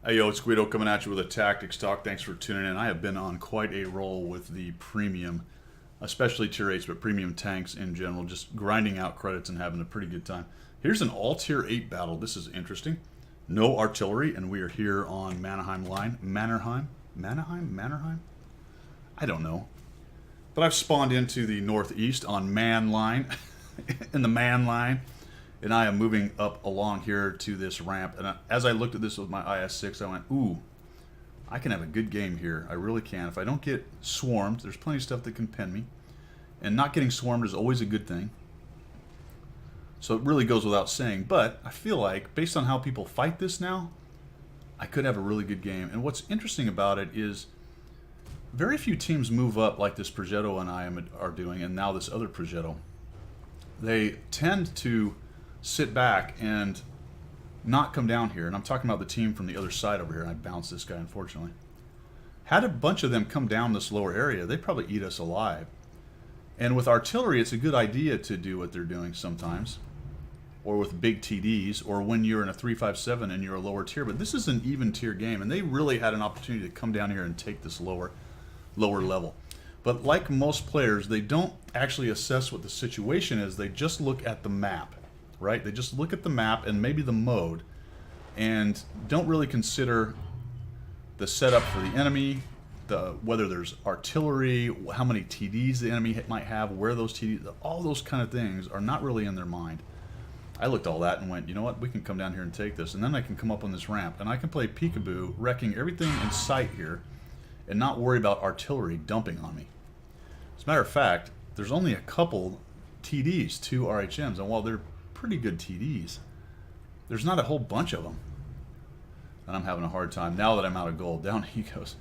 Hey yo, it's Guido coming at you with a tactics talk. Thanks for tuning in. I have been on quite a roll with the premium, especially tier 8s, but premium tanks in general, just grinding out credits and having a pretty good time. Here's an all tier 8 battle. This is interesting. No artillery, and we are here on Mannerheim line. Mannerheim? I don't know. But I've spawned into the northeast on Man line, in the Man line. And I am moving up along here to this ramp. And as I looked at this with my IS-6, I went, ooh, I can have a good game here. I really can. If I don't get swarmed, there's plenty of stuff that can pin me. And not getting swarmed is always a good thing. So it really goes without saying. But I feel like, based on how people fight this now, I could have a really good game. And what's interesting about it is very few teams move up like this Progetto and I are doing, and now this other Progetto. They tend to sit back and not come down here. And I'm talking about the team from the other side over here. And I bounced this guy, unfortunately. Had a bunch of them come down this lower area, they'd probably eat us alive. And with artillery, it's a good idea to do what they're doing sometimes. Or with big TDs, or when you're in a 357 and you're a lower tier. But this is an even tier game, and they really had an opportunity to come down here and take this lower level. But like most players, they don't actually assess what the situation is. They just look at the map. Right? They just look at the map and maybe the mode and don't really consider the setup for the enemy, whether there's artillery, how many TDs the enemy might have, where those TDs, all those kind of things are not really in their mind. I looked at all that and went, you know what, we can come down here and take this, and then I can come up on this ramp and I can play peekaboo, wrecking everything in sight here and not worry about artillery dumping on me. As a matter of fact, there's only a couple TDs, 2 RHMs, and while they're pretty good TDs, there's not a whole bunch of them. And I'm having a hard time now that I'm out of gold. Down he goes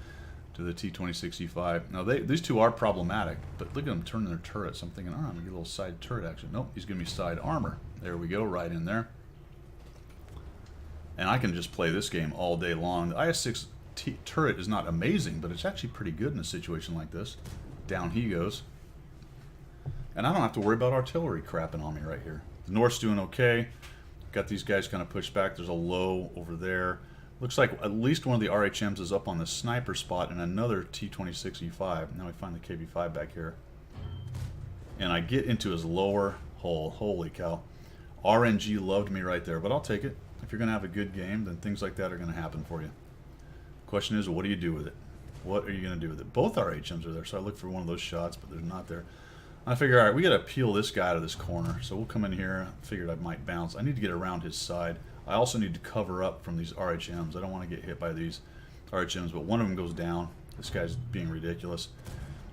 to the T-26E5. Now these two are problematic, but look at them turning their turrets. I'm thinking, oh, I'm gonna get a little side turret action. Nope, he's giving me side armor. There we go, right in there. And I can just play this game all day long. The IS-6 turret is not amazing, but it's actually pretty good in a situation like this. Down he goes. And I don't have to worry about artillery crapping on me right here. The North's doing okay. Got these guys kind of pushed back. There's a low over there. Looks like at least one of the RHMs is up on the sniper spot and another T-26E5. Now we find the KV-5 back here. And I get into his lower hole. Holy cow. RNG loved me right there, but I'll take it. If you're going to have a good game, then things like that are going to happen for you. Question is, what do you do with it? What are you going to do with it? Both RHMs are there, so I look for one of those shots, but they're not there. I figure, all right, we got to peel this guy out of this corner. So we'll come in here. Figured I might bounce. I need to get around his side. I also need to cover up from these RHMs. I don't want to get hit by these RHMs, but one of them goes down. This guy's being ridiculous.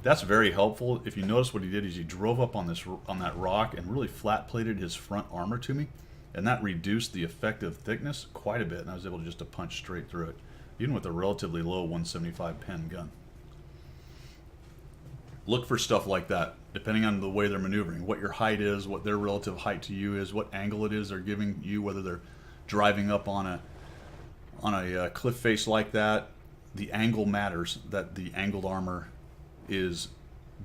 That's very helpful. If you notice what he did is he drove up on that rock and really flat-plated his front armor to me, and that reduced the effective thickness quite a bit, and I was able just to punch straight through it, even with a relatively low 175 pen gun. Look for stuff like that, depending on the way they're maneuvering, what your height is, what their relative height to you is, what angle it is they're giving you, whether they're driving up on a cliff face like that. The angle matters that the angled armor is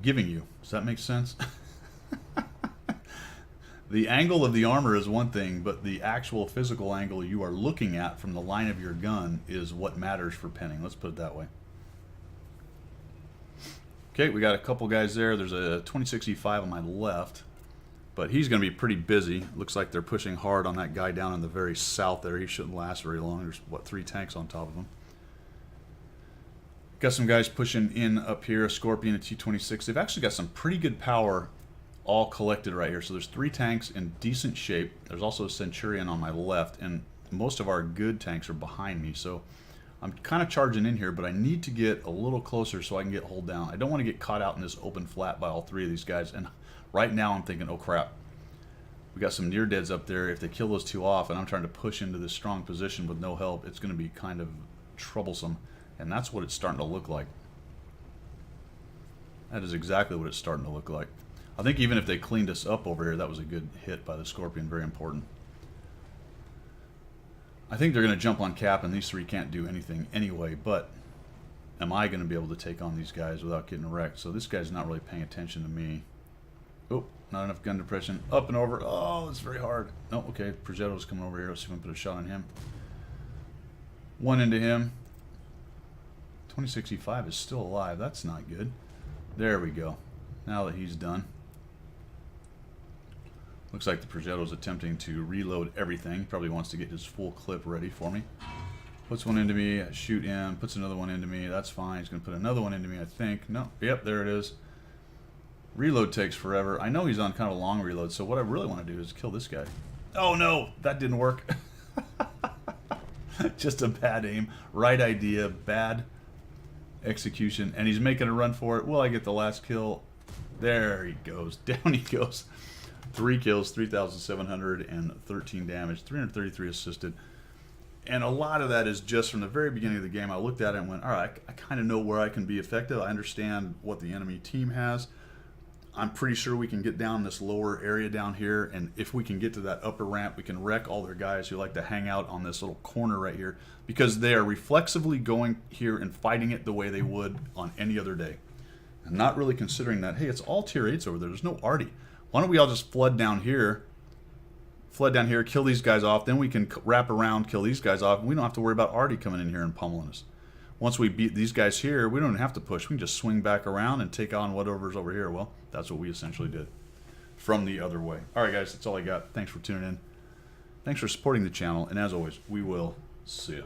giving you. Does that make sense? The angle of the armor is one thing, but the actual physical angle you are looking at from the line of your gun is what matters for pinning. Let's put it that way. Okay, we got a couple guys there. There's a 26E5 on my left, but he's going to be pretty busy. Looks like they're pushing hard on that guy down in the very south there. He shouldn't last very long. There's, what, 3 tanks on top of him. Got some guys pushing in up here, a Scorpion, a T-26. They've actually got some pretty good power all collected right here. So there's 3 tanks in decent shape. There's also a Centurion on my left, and most of our good tanks are behind me. So I'm kind of charging in here, but I need to get a little closer so I can get hold down. I don't want to get caught out in this open flat by all 3 of these guys. And right now I'm thinking, oh crap, we got some near deads up there. If they kill those 2 off and I'm trying to push into this strong position with no help, it's going to be kind of troublesome. And that's what it's starting to look like. That is exactly what it's starting to look like. I think even if they cleaned us up over here, that was a good hit by the Scorpion. Very important. I think they're going to jump on cap, and these 3 can't do anything anyway, but am I going to be able to take on these guys without getting wrecked? So this guy's not really paying attention to me. Oh, not enough gun depression. Up and over. Oh, it's very hard. No, okay, Progetto's coming over here. Let's see if we can put a shot on him. One into him. 2065 is still alive. That's not good. There we go. Now that he's done. Looks like the Progetto's attempting to reload everything. Probably wants to get his full clip ready for me. Puts one into me, shoot him, puts another one into me. That's fine. He's going to put another one into me, I think. No, yep, there it is. Reload takes forever. I know he's on kind of a long reload, so what I really want to do is kill this guy. Oh no, that didn't work. Just a bad aim. Right idea, bad execution. And he's making a run for it. Will I get the last kill? There he goes. Down he goes. 3 kills, 3,713 damage, 333 assisted. And a lot of that is just from the very beginning of the game. I looked at it and went, all right, I kind of know where I can be effective. I understand what the enemy team has. I'm pretty sure we can get down this lower area down here, and if we can get to that upper ramp, we can wreck all their guys who like to hang out on this little corner right here, because they are reflexively going here and fighting it the way they would on any other day. And not really considering that, hey, it's all tier 8s over there. There's no arty. Why don't we all just flood down here, kill these guys off, then we can wrap around, kill these guys off, and we don't have to worry about arty coming in here and pummeling us. Once we beat these guys here, we don't have to push. We can just swing back around and take on whatever's over here. Well, that's what we essentially did from the other way. All right, guys, that's all I got. Thanks for tuning in. Thanks for supporting the channel. And as always, we will see you.